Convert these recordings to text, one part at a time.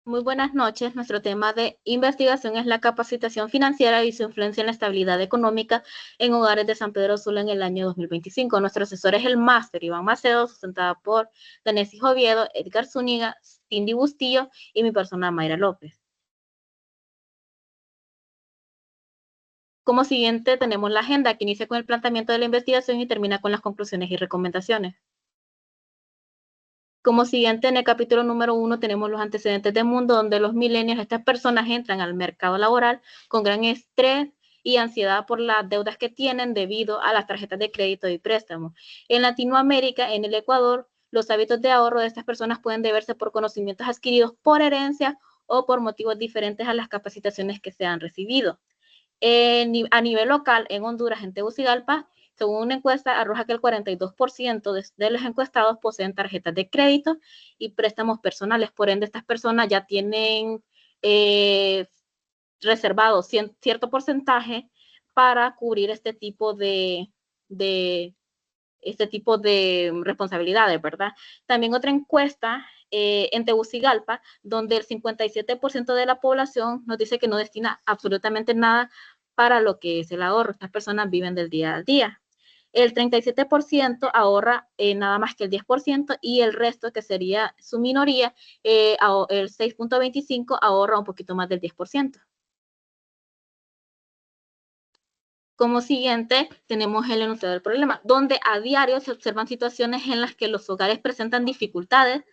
Muy buenas noches. Nuestro tema de investigación es la capacitación financiera y su influencia en la estabilidad económica en hogares de San Pedro Sula en el año 2025. Nuestro asesor es el máster Iván Macedo, sustentada por Danesis Oviedo, Edgar Zúñiga, Cindy Bustillo y mi persona Mayra López. Como siguiente tenemos la agenda que inicia con el planteamiento de la investigación y termina con las conclusiones y recomendaciones. Como siguiente, en el capítulo número 1 tenemos los antecedentes del mundo, donde los millennials, estas personas entran al mercado laboral con gran estrés y ansiedad por las deudas que tienen debido a las tarjetas de crédito y préstamo. En Latinoamérica, en el Ecuador, los hábitos de ahorro de estas personas pueden deberse por conocimientos adquiridos por herencia o por motivos diferentes a las capacitaciones que se han recibido. A nivel local, en Honduras, en Tegucigalpa, según una encuesta, arroja que el 42% de los encuestados poseen tarjetas de crédito y préstamos personales. Por ende, estas personas ya tienen reservado cierto porcentaje para cubrir de este tipo de responsabilidades, ¿verdad? También otra encuesta en Tegucigalpa, donde el 57% de la población nos dice que no destina absolutamente nada para lo que es el ahorro. Estas personas viven del día al día. El 37% ahorra nada más que el 10% y el resto, que sería su minoría, el 6.25 ahorra un poquito más del 10%. Como siguiente, tenemos el enunciado del problema, donde a diario se observan situaciones en las que los hogares presentan dificultades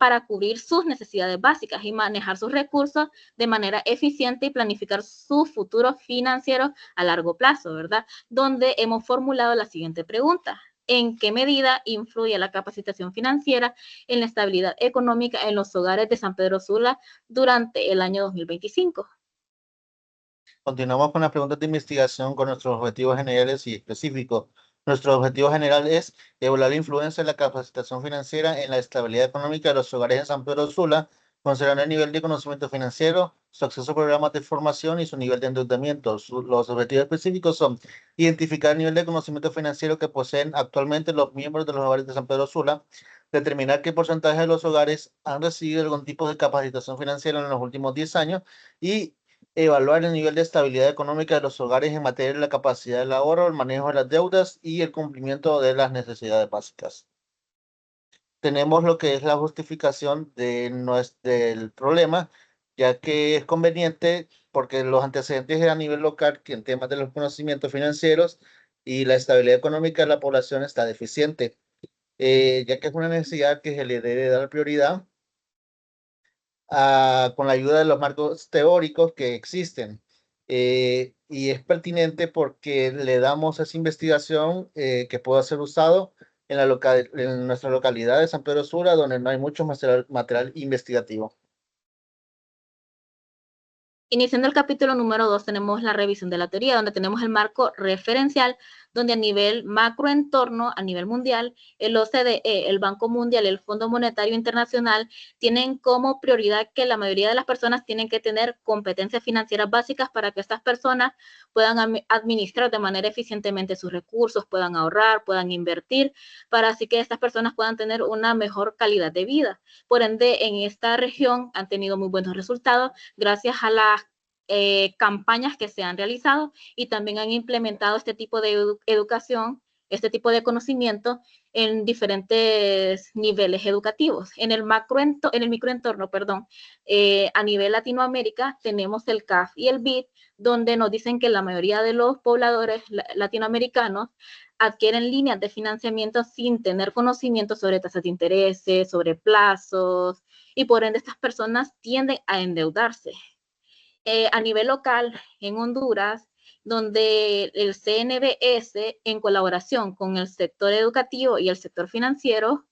para cubrir sus necesidades básicas y manejar sus recursos de manera eficiente y planificar su futuro financiero a largo plazo, ¿verdad? Donde hemos formulado la siguiente pregunta. ¿En qué medida influye la capacitación financiera en la estabilidad económica en los hogares de San Pedro Sula durante el año 2025? Continuamos con las preguntas de investigación con nuestros objetivos generales y específicos. Nuestro objetivo general es evaluar la influencia de la capacitación financiera en la estabilidad económica de los hogares de San Pedro Sula, considerando el nivel de conocimiento financiero, su acceso a programas de formación y su nivel de endeudamiento. Los objetivos específicos son identificar el nivel de conocimiento financiero que poseen actualmente los miembros de los hogares de San Pedro Sula, determinar qué porcentaje de los hogares han recibido algún tipo de capacitación financiera en los últimos 10 años y evaluar el nivel de estabilidad económica de los hogares en materia de la capacidad del ahorro, el manejo de las deudas y el cumplimiento de las necesidades básicas. Tenemos lo que es la justificación del problema, ya que es conveniente porque los antecedentes a nivel local, que en temas de los conocimientos financieros y la estabilidad económica de la población está deficiente, ya que es una necesidad que se le debe dar prioridad con la ayuda de los marcos teóricos que existen. Y es pertinente porque le damos esa investigación que pueda ser usado en nuestra localidad de San Pedro Sula, donde no hay mucho material investigativo. Iniciando el capítulo número 2, tenemos la revisión de la teoría, donde tenemos el marco referencial, donde a nivel macroentorno, a nivel mundial, el OCDE, el Banco Mundial, el Fondo Monetario Internacional, tienen como prioridad que la mayoría de las personas tienen que tener competencias financieras básicas para que estas personas puedan administrar de manera eficientemente sus recursos, puedan ahorrar, puedan invertir, para así que estas personas puedan tener una mejor calidad de vida. Por ende, en esta región han tenido muy buenos resultados gracias a las campañas que se han realizado y también han implementado este tipo de educación, este tipo de conocimiento en diferentes niveles educativos. En el microentorno, a nivel Latinoamérica tenemos el CAF y el BID, donde nos dicen que la mayoría de los pobladores latinoamericanos adquieren líneas de financiamiento sin tener conocimiento sobre tasas de interés, sobre plazos, y por ende estas personas tienden a endeudarse. A nivel local en Honduras, donde el CNBS, en colaboración con el sector educativo y el sector financiero,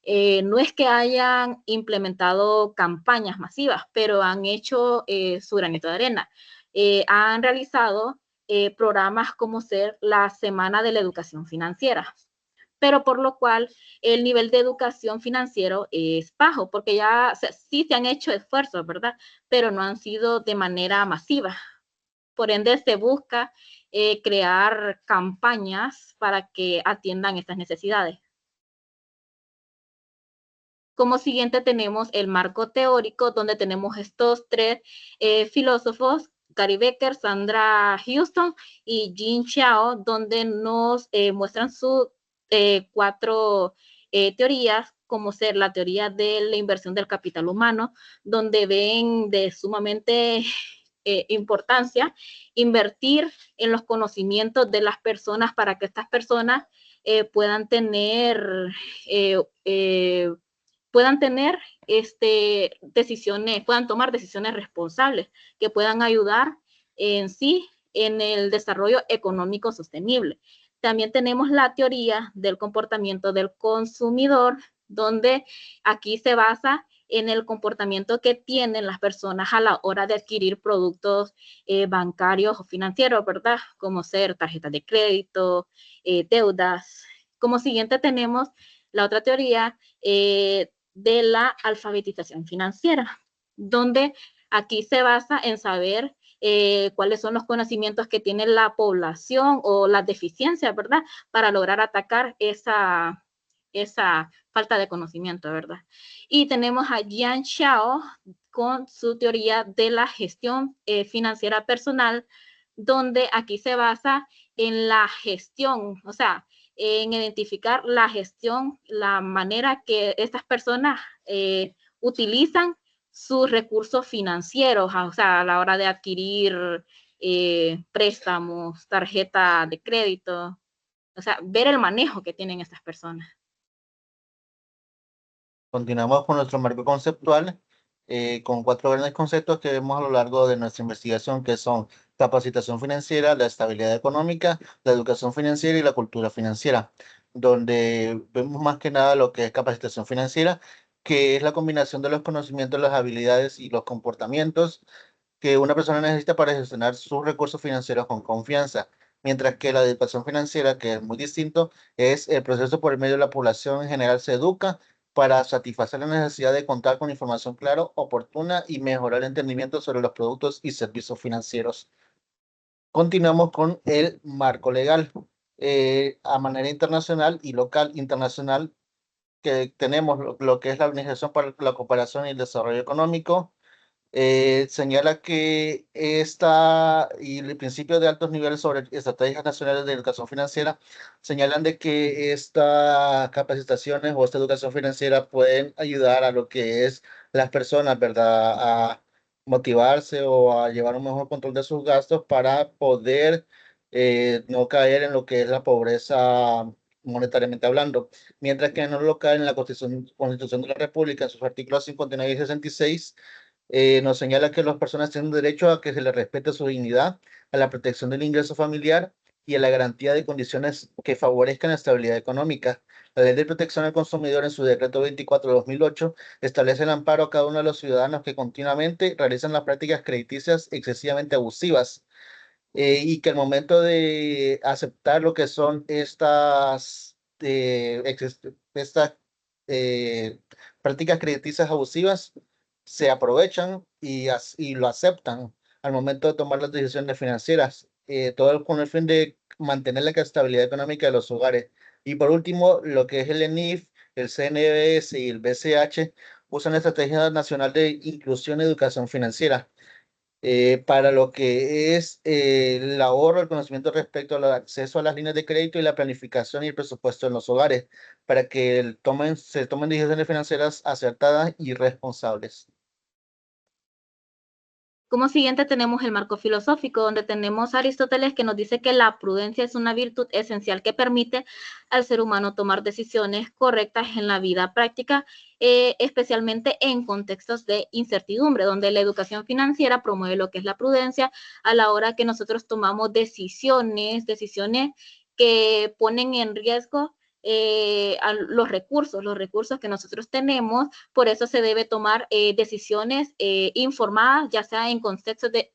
no es que hayan implementado campañas masivas, pero han hecho su granito de arena. Han realizado programas como ser la Semana de la Educación Financiera, pero por lo cual el nivel de educación financiero es bajo, porque ya o sea, sí se han hecho esfuerzos, ¿verdad? Pero no han sido de manera masiva. Por ende, se busca crear campañas para que atiendan estas necesidades. Como siguiente tenemos el marco teórico, donde tenemos estos tres filósofos, Gary Becker, Sandra Houston y Jean Chao, donde nos muestran sus cuatro teorías, como ser la teoría de la inversión del capital humano, donde ven de sumamente importancia invertir en los conocimientos de las personas para que estas personas puedan tener decisiones, puedan tomar decisiones responsables que puedan ayudar en sí en el desarrollo económico sostenible. También tenemos la teoría del comportamiento del consumidor, donde aquí se basa en el comportamiento que tienen las personas a la hora de adquirir productos bancarios o financieros, ¿verdad? Como ser tarjetas de crédito, deudas. Como siguiente tenemos la otra teoría de la alfabetización financiera, donde aquí se basa en saber cuáles son los conocimientos que tiene la población o las deficiencias, ¿verdad? Para lograr atacar esa falta de conocimiento, ¿verdad? Y tenemos a Jian Xiao con su teoría de la gestión financiera personal, donde aquí se basa en la gestión, o sea, en identificar la gestión, la manera que estas personas utilizan sus recursos financieros, o sea, a la hora de adquirir préstamos, tarjeta de crédito, o sea, ver el manejo que tienen estas personas. Continuamos con nuestro marco conceptual, con cuatro grandes conceptos que vemos a lo largo de nuestra investigación, que son capacitación financiera, la estabilidad económica, la educación financiera y la cultura financiera, donde vemos más que nada lo que es capacitación financiera, que es la combinación de los conocimientos, las habilidades y los comportamientos que una persona necesita para gestionar sus recursos financieros con confianza, mientras que la educación financiera, que es muy distinto, es el proceso por el medio de la población en general se educa para satisfacer la necesidad de contar con información clara, oportuna y mejorar el entendimiento sobre los productos y servicios financieros. Continuamos con el marco legal. A manera internacional y local, internacional, que tenemos lo que es la Organización para la Cooperación y el Desarrollo Económico, señala que esta y el principio de altos niveles sobre estrategias nacionales de educación financiera señalan de que estas capacitaciones o esta educación financiera pueden ayudar a lo que es las personas, ¿verdad? A motivarse o a llevar un mejor control de sus gastos para poder no caer en lo que es la pobreza monetariamente hablando, mientras que no lo cae en la Constitución de la República, en sus artículos 59 y 66, nos señala que las personas tienen derecho a que se les respete su dignidad, a la protección del ingreso familiar y a la garantía de condiciones que favorezcan la estabilidad económica. La Ley de Protección al Consumidor, en su decreto 24 de 2008, establece el amparo a cada uno de los ciudadanos que continuamente realizan las prácticas crediticias excesivamente abusivas, y que al momento de aceptar lo que son estas prácticas crediticias abusivas, se aprovechan y lo aceptan al momento de tomar las decisiones financieras, todo con el fin de mantener la estabilidad económica de los hogares. Y por último, lo que es el ENIF, el CNBS y el BCH usan la Estrategia Nacional de Inclusión y Educación Financiera para lo que es el ahorro, el conocimiento respecto al acceso a las líneas de crédito y la planificación y el presupuesto en los hogares, para que se tomen decisiones financieras acertadas y responsables. Como siguiente tenemos el marco filosófico, donde tenemos a Aristóteles que nos dice que la prudencia es una virtud esencial que permite al ser humano tomar decisiones correctas en la vida práctica, especialmente en contextos de incertidumbre, donde la educación financiera promueve lo que es la prudencia a la hora que nosotros tomamos decisiones que ponen en riesgo a los recursos que nosotros tenemos. Por eso se debe tomar decisiones informadas, ya sea en contexto de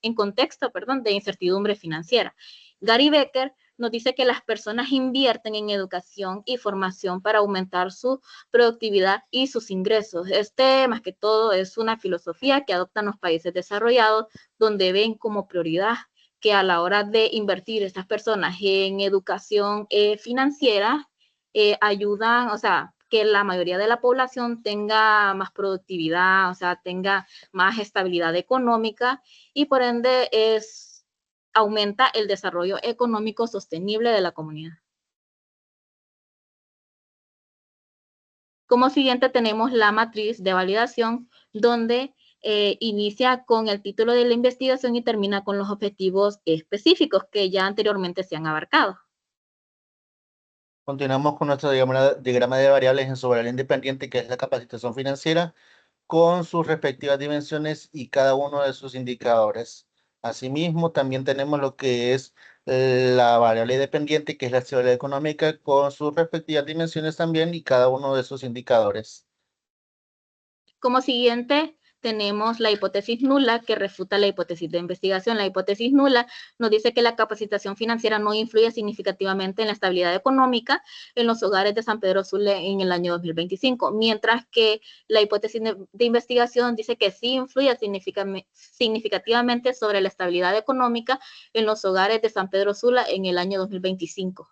incertidumbre financiera. Gary Becker nos dice que las personas invierten en educación y formación para aumentar su productividad y sus ingresos. Este, más que todo, es una filosofía que adoptan los países desarrollados, donde ven como prioridad que a la hora de invertir estas personas en educación financiera, ayudan, o sea, que la mayoría de la población tenga más productividad, o sea, tenga más estabilidad económica y por ende aumenta el desarrollo económico sostenible de la comunidad. Como siguiente tenemos la matriz de validación, donde inicia con el título de la investigación y termina con los objetivos específicos que ya anteriormente se han abarcado. Continuamos con nuestro diagrama de variables en soberanía independiente, que es la capacitación financiera, con sus respectivas dimensiones y cada uno de sus indicadores. Asimismo, también tenemos lo que es la variable dependiente, que es la estabilidad económica, con sus respectivas dimensiones también y cada uno de sus indicadores. Como siguiente, tenemos la hipótesis nula que refuta la hipótesis de investigación. La hipótesis nula nos dice que la capacitación financiera no influye significativamente en la estabilidad económica en los hogares de San Pedro Sula en el año 2025, mientras que la hipótesis de investigación dice que sí influye significativamente sobre la estabilidad económica en los hogares de San Pedro Sula en el año 2025.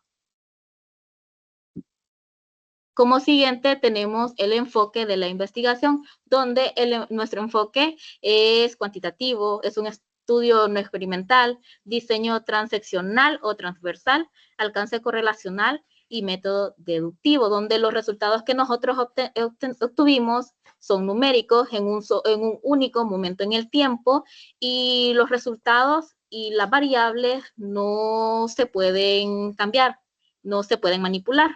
Como siguiente tenemos el enfoque de la investigación, donde nuestro enfoque es cuantitativo, es un estudio no experimental, diseño transeccional o transversal, alcance correlacional y método deductivo, donde los resultados que nosotros obtuvimos son numéricos en un único momento en el tiempo y los resultados y las variables no se pueden cambiar, no se pueden manipular.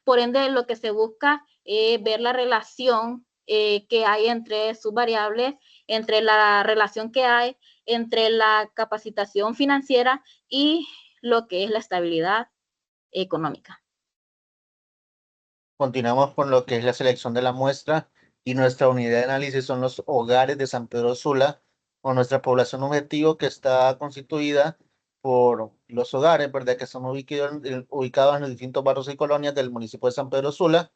Por ende, lo que se busca es ver la relación que hay entre sus variables, entre la relación que hay entre la capacitación financiera y lo que es la estabilidad económica. Continuamos con lo que es la selección de la muestra y nuestra unidad de análisis son los hogares de San Pedro Sula, o nuestra población objetivo que está constituida por los hogares, ¿verdad? Que son ubicados en los distintos barrios y colonias del municipio de San Pedro Sula,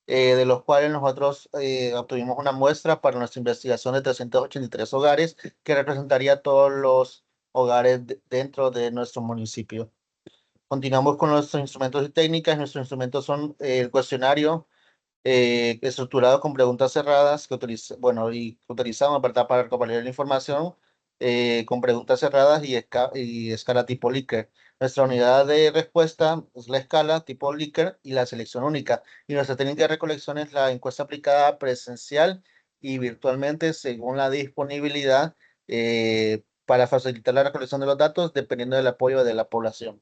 de los cuales nosotros obtuvimos una muestra para nuestra investigación de 383 hogares, que representaría todos los hogares dentro de nuestro municipio. Continuamos con nuestros instrumentos y técnicas. Nuestros instrumentos son el cuestionario estructurado con preguntas cerradas que utilizamos, ¿verdad?, para recopilar la información con preguntas cerradas y escala tipo Likert. Nuestra unidad de respuesta es la escala tipo Likert y la selección única. Y nuestra técnica de recolección es la encuesta aplicada presencial y virtualmente según la disponibilidad para facilitar la recolección de los datos dependiendo del apoyo de la población.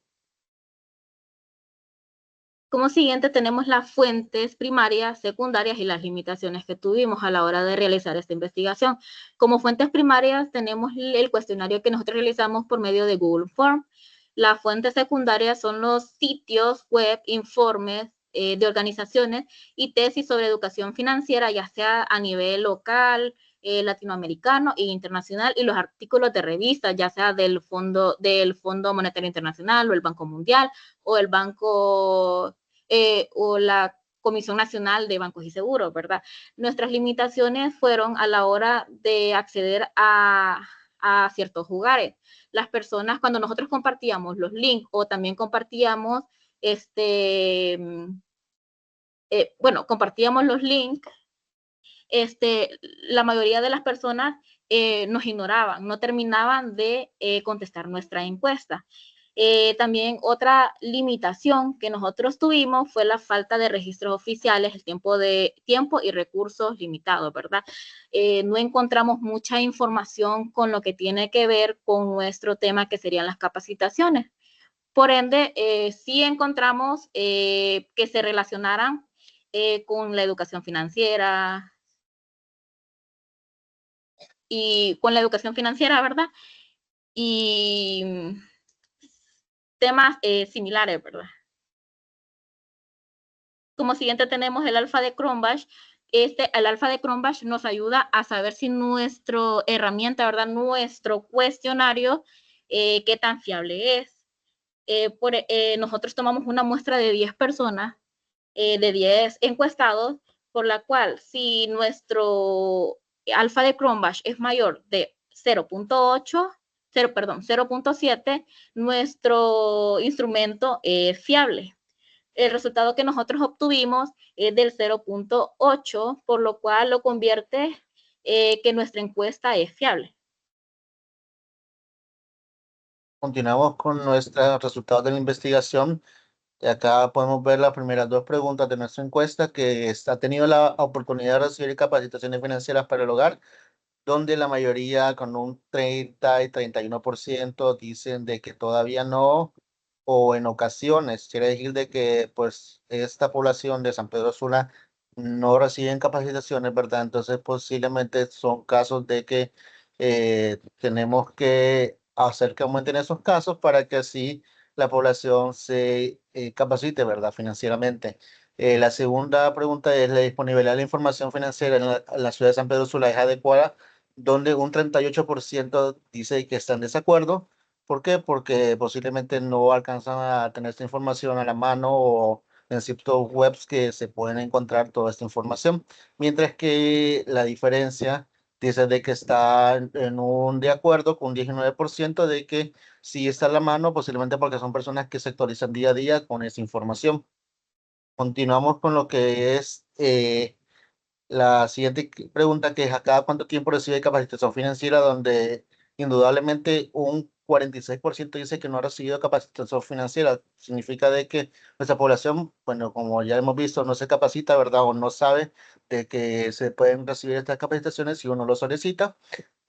Como siguiente tenemos las fuentes primarias, secundarias y las limitaciones que tuvimos a la hora de realizar esta investigación. Como fuentes primarias tenemos el cuestionario que nosotros realizamos por medio de Google Form. Las fuentes secundarias son los sitios web, informes de organizaciones y tesis sobre educación financiera, ya sea a nivel local, latinoamericano e internacional, y los artículos de revistas, ya sea del Fondo Monetario Internacional o el Banco Mundial o el Banco o la Comisión Nacional de Bancos y Seguros, ¿verdad? Nuestras limitaciones fueron a la hora de acceder a ciertos lugares. Las personas, cuando nosotros compartíamos los links o también compartíamos compartíamos los links, la mayoría de las personas nos ignoraban, no terminaban de contestar nuestra encuesta. También otra limitación que nosotros tuvimos fue la falta de registros oficiales, el tiempo y recursos limitados, ¿verdad? No encontramos mucha información con lo que tiene que ver con nuestro tema, que serían las capacitaciones. Por ende, sí encontramos que se relacionaran con la educación financiera y con la educación financiera, ¿verdad? Y temas similares, ¿verdad? Como siguiente tenemos el alfa de Cronbach. El alfa de Cronbach nos ayuda a saber si nuestra herramienta, ¿verdad? Nuestro cuestionario, qué tan fiable es. Nosotros tomamos una muestra de 10 personas, de 10 encuestados, por la cual si nuestro alfa de Cronbach es mayor de 0.7, nuestro instrumento es fiable. el resultado que nosotros obtuvimos es del 0.8, por lo cual lo convierte que nuestra encuesta es fiable. Continuamos con nuestros resultados de la investigación. Y acá podemos ver las primeras dos preguntas de nuestra encuesta, que ha tenido la oportunidad de recibir capacitaciones financieras para el hogar, donde la mayoría con un 30 y 31% dicen de que todavía no, o en ocasiones, quiere decir de que pues esta población de San Pedro Sula no reciben capacitaciones, ¿verdad? Entonces posiblemente son casos de que tenemos que hacer que aumenten esos casos para que así la población se capacite, ¿verdad? Financieramente. La segunda pregunta es: ¿la disponibilidad de la información financiera en la ciudad de San Pedro Sula es adecuada? Donde un 38% dice que están en desacuerdo. ¿Por qué? Porque posiblemente no alcanzan a tener esta información a la mano, o en ciertos webs que se pueden encontrar toda esta información. Mientras que la diferencia dice de que está en un de acuerdo con un 19% de que sí está a la mano, posiblemente porque son personas que se actualizan día a día con esa información. Continuamos con lo que es la siguiente pregunta, que es: ¿a cada cuánto tiempo recibe capacitación financiera? Donde indudablemente un 46% dice que no ha recibido capacitación financiera. Significa de que nuestra población, bueno, como ya hemos visto, no se capacita, ¿verdad? O no sabe de que se pueden recibir estas capacitaciones si uno lo solicita.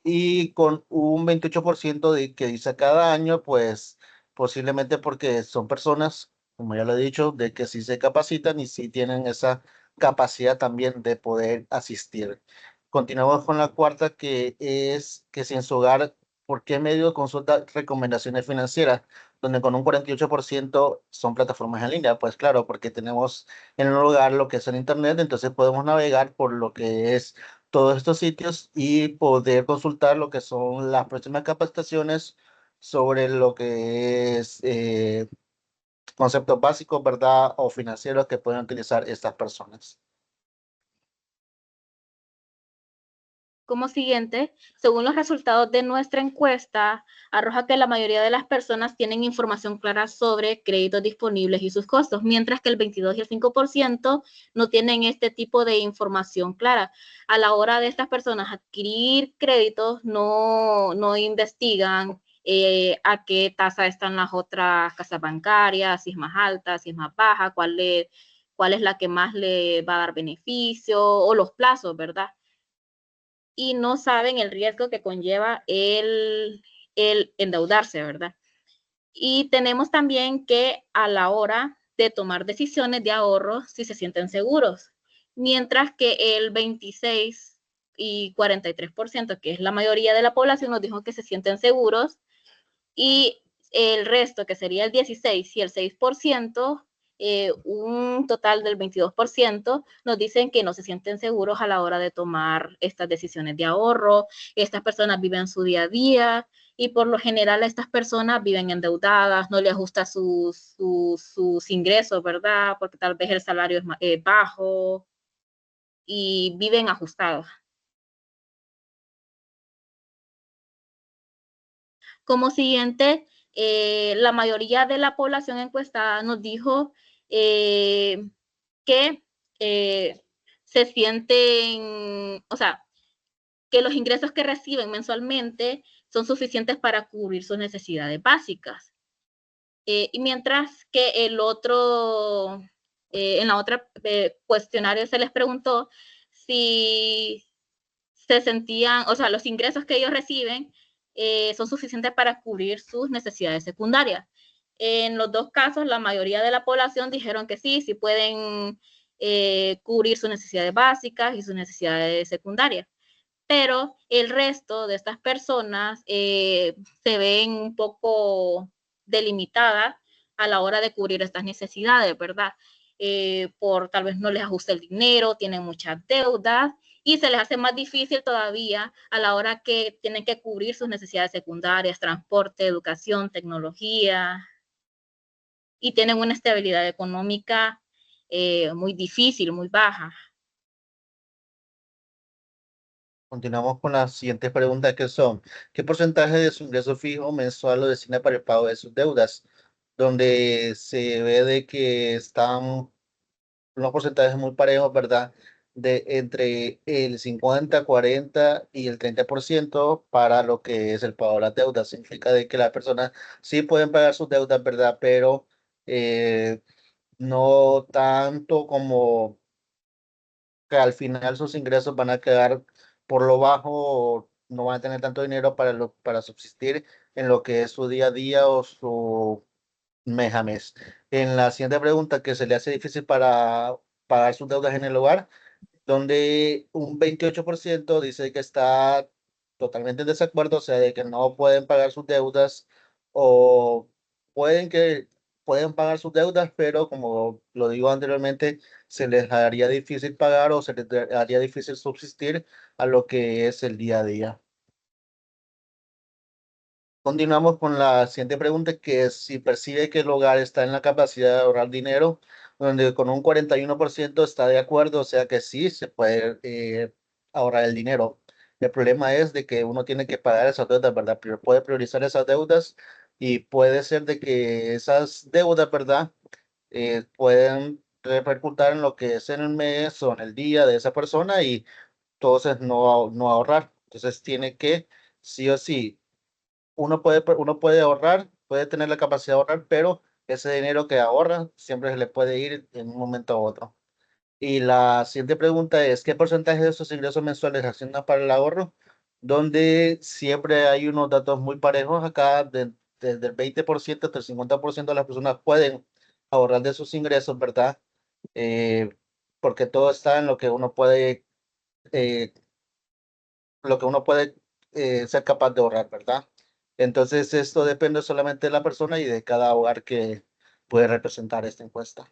Y con un 28% de que dice cada año, pues posiblemente porque son personas, como ya lo he dicho, de que sí se capacitan y sí tienen esa capacidad también de poder asistir. Continuamos con la cuarta, que es que si en su hogar, ¿por qué medio consulta recomendaciones financieras? Donde con un 48% son plataformas en línea. Pues claro, porque tenemos en el hogar lo que es el internet, entonces podemos navegar por lo que es todos estos sitios y poder consultar lo que son las próximas capacitaciones sobre lo que es conceptos básicos, ¿verdad? O financieros que pueden utilizar estas personas. Como siguiente, según los resultados de nuestra encuesta, arroja que la mayoría de las personas tienen información clara sobre créditos disponibles y sus costos, mientras que el 22 y el 5% no tienen este tipo de información clara. A la hora de estas personas adquirir créditos, no investigan a qué tasa están las otras casas bancarias, si es más alta, si es más baja, cuál es la que más le va a dar beneficio, o los plazos, ¿verdad? Y no saben el riesgo que conlleva el endeudarse, ¿verdad? Y tenemos también que a la hora de tomar decisiones de ahorro, si se sienten seguros, mientras que el 26 y 43%, que es la mayoría de la población, nos dijo que se sienten seguros, y el resto, que sería el 16 y el 6%, un total del 22%, nos dicen que no se sienten seguros a la hora de tomar estas decisiones de ahorro. Estas personas viven su día a día y por lo general estas personas viven endeudadas, no les ajusta sus ingresos, ¿verdad? Porque tal vez el salario es bajo y viven ajustados. Como siguiente, la mayoría de la población encuestada nos dijo que se sienten, o sea, que los ingresos que reciben mensualmente son suficientes para cubrir sus necesidades básicas. Y mientras que el otro, en la otra cuestionario se les preguntó si se sentían, o sea, los ingresos que ellos reciben son suficientes para cubrir sus necesidades secundarias. En los dos casos, la mayoría de la población dijeron que sí pueden cubrir sus necesidades básicas y sus necesidades secundarias. Pero el resto de estas personas se ven un poco delimitadas a la hora de cubrir estas necesidades, ¿verdad? Por tal vez no les ajuste el dinero, tienen muchas deudas y se les hace más difícil todavía a la hora que tienen que cubrir sus necesidades secundarias, transporte, educación, tecnología, y tienen una estabilidad económica muy difícil, muy baja. Continuamos con las siguientes preguntas, que son: ¿qué porcentaje de su ingreso fijo mensual lo destina para el pago de sus deudas? donde se ve de que están unos porcentajes muy parejos, ¿verdad? De entre el 50, 40 y el 30% para lo que es el pago de las deudas. Significa de que las personas sí pueden pagar sus deudas, ¿verdad? Pero eh, no tanto como que al final sus ingresos van a quedar por lo bajo o no van a tener tanto dinero para subsistir en lo que es su día a día o su mes a mes. En la siguiente pregunta, que se le hace difícil para pagar sus deudas en el hogar, donde un 28% dice que está totalmente en desacuerdo, o sea, de que no pueden pagar sus deudas o pueden que pueden pagar sus deudas, pero como lo digo anteriormente, se les haría difícil pagar o se les haría difícil subsistir a lo que es el día a día. Continuamos con la siguiente pregunta, que es si percibe que el hogar está en la capacidad de ahorrar dinero, donde con un 41% está de acuerdo, o sea que sí se puede ahorrar el dinero. El problema es de que uno tiene que pagar esas deudas, ¿verdad? Pero puede priorizar esas deudas y puede ser de que esas deudas, ¿verdad? Pueden repercutir en lo que es en el mes o en el día de esa persona y entonces no ahorrar. Entonces tiene que, sí o sí, uno puede ahorrar, puede tener la capacidad de ahorrar, pero ese dinero que ahorra siempre se le puede ir en un momento a otro. Y la siguiente pregunta es, ¿qué porcentaje de sus ingresos mensuales asignan para el ahorro? Donde siempre hay unos datos muy parejos acá, desde el 20% hasta el 50% de las personas pueden ahorrar de sus ingresos, ¿verdad? Eh, Porque todo está en eh, lo que uno puede ser capaz de ahorrar, ¿verdad? Entonces, esto depende solamente de la persona y de cada hogar que puede representar esta encuesta.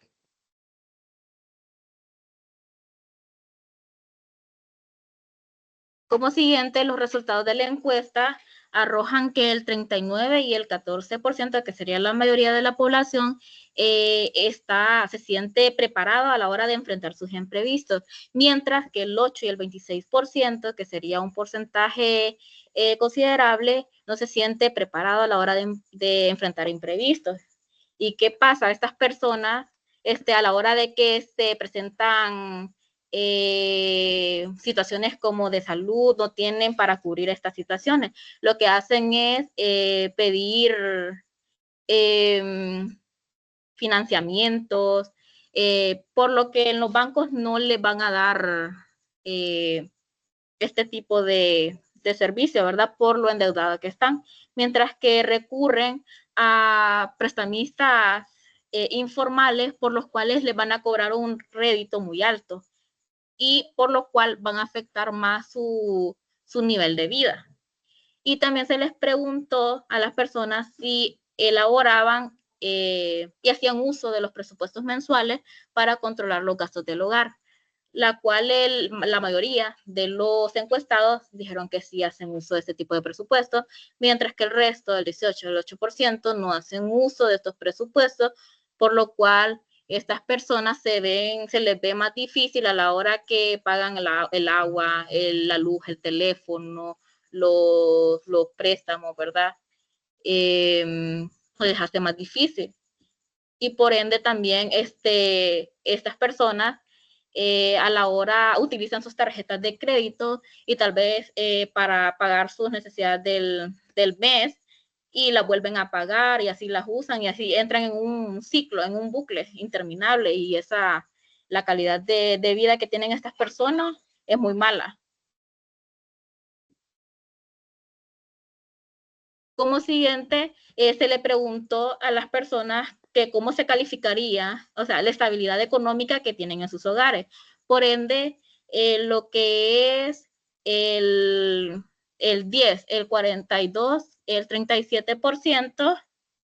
Como siguiente, los resultados de la encuesta arrojan que el 39 y el 14%, que sería la mayoría de la población, se siente preparado a la hora de enfrentar sus imprevistos, mientras que el 8 y el 26%, que sería un porcentaje considerable, no se siente preparado a la hora de enfrentar imprevistos. ¿Y qué pasa? Estas personas, a la hora de que se presentan situaciones como de salud, no tienen para cubrir estas situaciones. Lo que hacen es pedir eh, financiamientos, por lo que en los bancos no les van a dar este tipo de servicio, ¿verdad? Por lo endeudado que están. Mientras que recurren a prestamistas informales por los cuales les van a cobrar un rédito muy alto y por lo cual van a afectar más su nivel de vida. Y también se les preguntó a las personas si elaboraban y hacían uso de los presupuestos mensuales para controlar los gastos del hogar, la cual la mayoría de los encuestados dijeron que sí hacen uso de este tipo de presupuestos, mientras que el resto, del 18 al 8%, no hacen uso de estos presupuestos, por lo cual estas personas se les ve más difícil a la hora que pagan el agua, la luz, el teléfono, los préstamos, ¿verdad? Les hace más difícil. Y por ende también estas personas a la hora utilizan sus tarjetas de crédito y tal vez para pagar sus necesidades del mes y las vuelven a pagar y así las usan y así entran en un ciclo, en un bucle interminable y la calidad de vida que tienen estas personas es muy mala. Como siguiente, se le preguntó a las personas que cómo se calificaría, o sea, la estabilidad económica que tienen en sus hogares. Por ende, lo que es el, el 10, el 42, el 37%,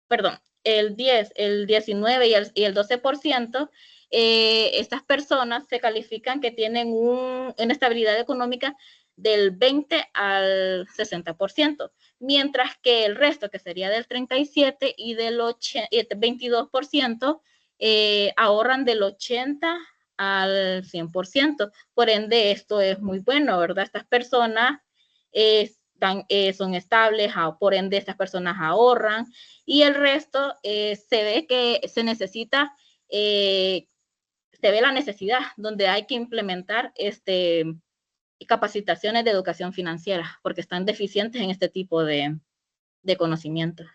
perdón, el 10, el 19 y el 12%, estas personas se califican que tienen una estabilidad económica del 20 al 60%, mientras que el resto, que sería del 37 y del 22%, ahorran del 80 al 100%. Por ende, esto es muy bueno, ¿verdad? Estas personas son estables, por ende estas personas ahorran, y el resto se ve que se necesita, se ve la necesidad donde hay que implementar capacitaciones de educación financiera, porque están deficientes en este tipo de conocimientos.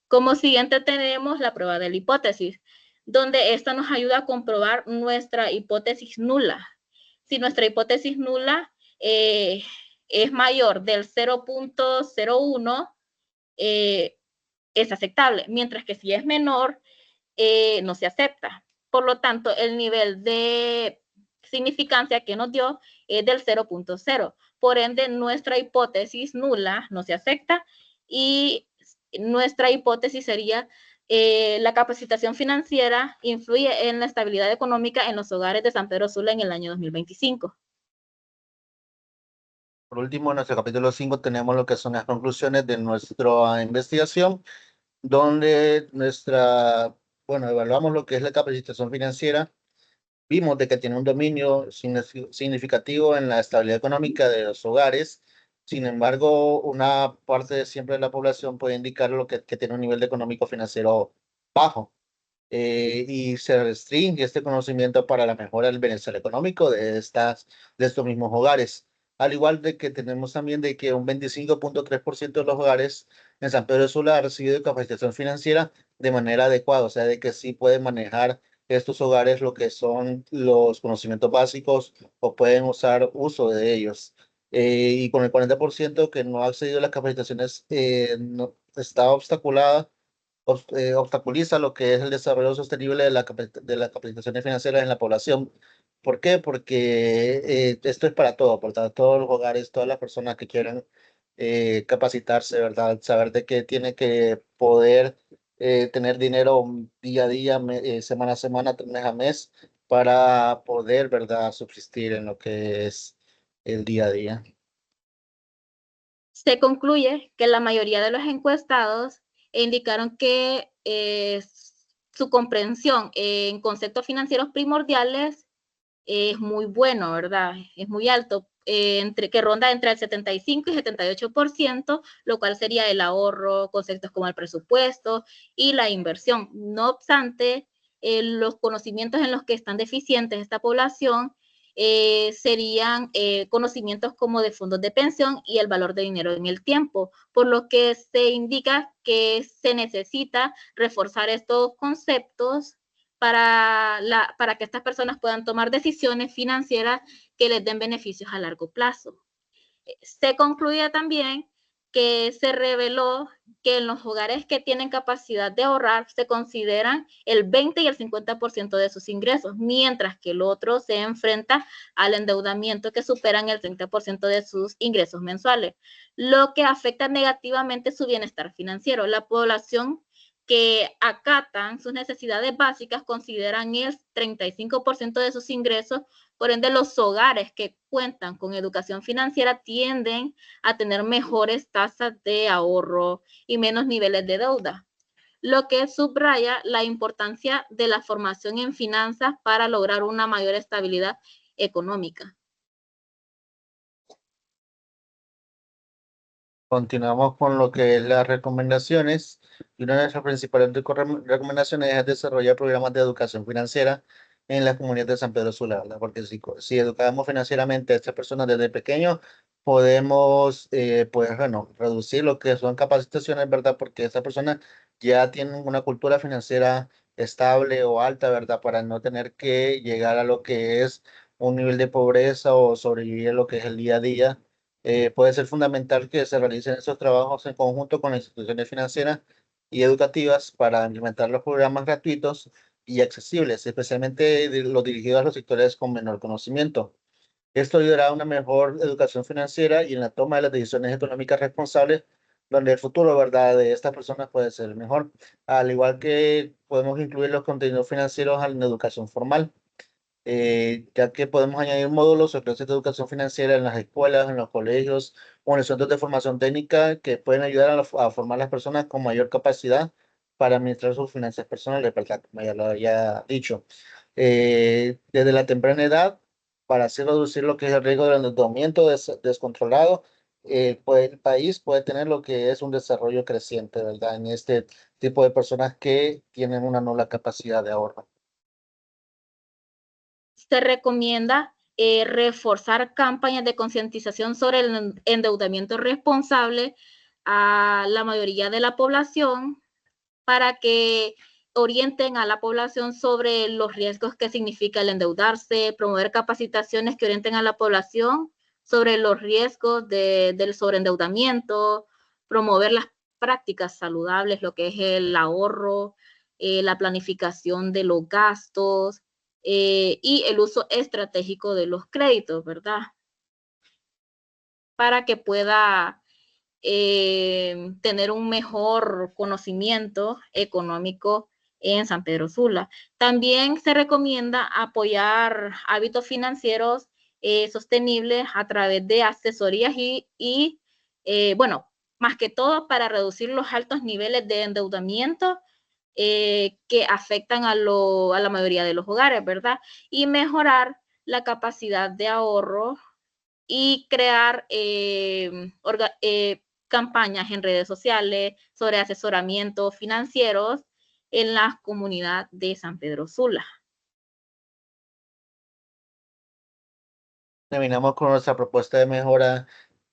Como siguiente tenemos la prueba de la hipótesis, donde esta nos ayuda a comprobar nuestra hipótesis nula. Si nuestra hipótesis nula es mayor del 0.01, es aceptable, mientras que si es menor, no se acepta. Por lo tanto, el nivel de significancia que nos dio es del 0.0. Por ende, nuestra hipótesis nula no se acepta y nuestra hipótesis sería la capacitación financiera influye en la estabilidad económica en los hogares de San Pedro Sula en el año 2025. Por último, en nuestro capítulo 5 tenemos lo que son las conclusiones de nuestra investigación, donde evaluamos lo que es la capacitación financiera. Vimos de que tiene un dominio significativo en la estabilidad económica de los hogares. Sin embargo, una parte siempre de la población puede indicar que tiene un nivel económico financiero bajo. Y se restringe este conocimiento para la mejora del bienestar económico de estos mismos hogares. Al igual de que tenemos también de que un 25.3% de los hogares en San Pedro Sula ha recibido capacitación financiera de manera adecuada, o sea, de que sí pueden manejar estos hogares lo que son los conocimientos básicos o pueden uso de ellos. Y con el 40% que no ha accedido a las capacitaciones, no, está obstaculiza lo que es el desarrollo sostenible de de las capacitaciones financieras en la población. ¿Por qué? Porque esto es para todo, para todos los hogares, todas las personas que quieran capacitarse, ¿verdad? Saber de que tiene que poder tener dinero día a día, semana a semana, mes a mes, para poder, ¿verdad?, subsistir en lo que es el día a día. Se concluye que la mayoría de los encuestados indicaron que su comprensión en conceptos financieros primordiales es muy bueno, ¿verdad? Es muy alto, que ronda entre el 75 y 78%, lo cual sería el ahorro, conceptos como el presupuesto y la inversión. No obstante, los conocimientos en los que están deficientes esta población serían conocimientos como de fondos de pensión y el valor de dinero en el tiempo, por lo que se indica que se necesita reforzar estos conceptos para que estas personas puedan tomar decisiones financieras que les den beneficios a largo plazo. Se concluye también que se reveló que en los hogares que tienen capacidad de ahorrar se consideran el 20 y el 50% de sus ingresos, mientras que el otro se enfrenta al endeudamiento que superan el 30% de sus ingresos mensuales, lo que afecta negativamente su bienestar financiero. La población que acatan sus necesidades básicas consideran el 35% de sus ingresos. Por ende, los hogares que cuentan con educación financiera tienden a tener mejores tasas de ahorro y menos niveles de deuda, lo que subraya la importancia de la formación en finanzas para lograr una mayor estabilidad económica. Continuamos con lo que es las recomendaciones. Y una de nuestras principales recomendaciones es desarrollar programas de educación financiera en las comunidades de San Pedro Sula, ¿verdad? Porque si educamos financieramente a estas personas desde pequeños, podemos, pues, bueno, reducir lo que son capacitaciones, ¿verdad? Porque estas personas ya tienen una cultura financiera estable o alta, ¿verdad? Para no tener que llegar a lo que es un nivel de pobreza o sobrevivir a lo que es el día a día. Puede ser fundamental que se realicen esos trabajos en conjunto con las instituciones financieras y educativas para implementar los programas gratuitos y accesibles, especialmente los dirigidos a los sectores con menor conocimiento. Esto ayudará a una mejor educación financiera y en la toma de las decisiones económicas responsables, donde el futuro, ¿verdad?, de estas personas puede ser mejor. Al igual que podemos incluir los contenidos financieros en la educación formal, ya que podemos añadir módulos o clases de educación financiera en las escuelas, en los colegios o en los centros de formación técnica que pueden ayudar a formar a las personas con mayor capacidad para administrar sus finanzas personales, ¿verdad? Como ya lo había dicho. Desde la temprana edad para así reducir lo que es el riesgo del endeudamiento descontrolado, el país puede tener lo que es un desarrollo creciente, ¿verdad? En este tipo de personas que tienen una nula capacidad de ahorro. Se recomienda reforzar campañas de concientización sobre el endeudamiento responsable a la mayoría de la población para que orienten a la población sobre los riesgos que significa el endeudarse, promover capacitaciones que orienten a la población sobre los riesgos del sobreendeudamiento, promover las prácticas saludables, lo que es el ahorro, la planificación de los gastos y el uso estratégico de los créditos, ¿verdad? Para que pueda tener un mejor conocimiento económico en San Pedro Sula. También se recomienda apoyar hábitos financieros sostenibles a través de asesorías bueno, más que todo para reducir los altos niveles de endeudamiento que afectan a la mayoría de los hogares, ¿verdad? Y mejorar la capacidad de ahorro y crear campañas en redes sociales sobre asesoramiento financieros en la comunidad de San Pedro Sula. Terminamos con nuestra propuesta de mejora,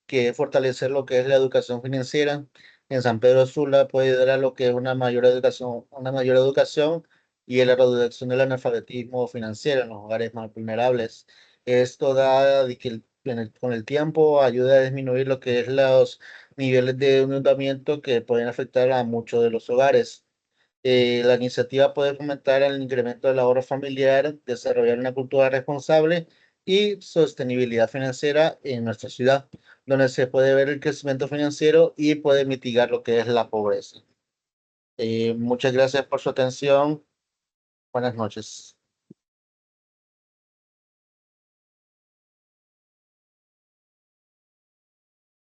que es fortalecer lo que es la educación financiera. En San Pedro Sula puede ayudar a lo que es una mayor educación y a la reducción del analfabetismo financiero en los hogares más vulnerables. Esto da de que con el tiempo ayuda a disminuir lo que es los niveles de endeudamiento que pueden afectar a muchos de los hogares. La iniciativa puede fomentar el incremento del ahorro familiar, desarrollar una cultura responsable y sostenibilidad financiera en nuestra ciudad, donde se puede ver el crecimiento financiero y puede mitigar lo que es la pobreza. Muchas gracias por su atención. Buenas noches.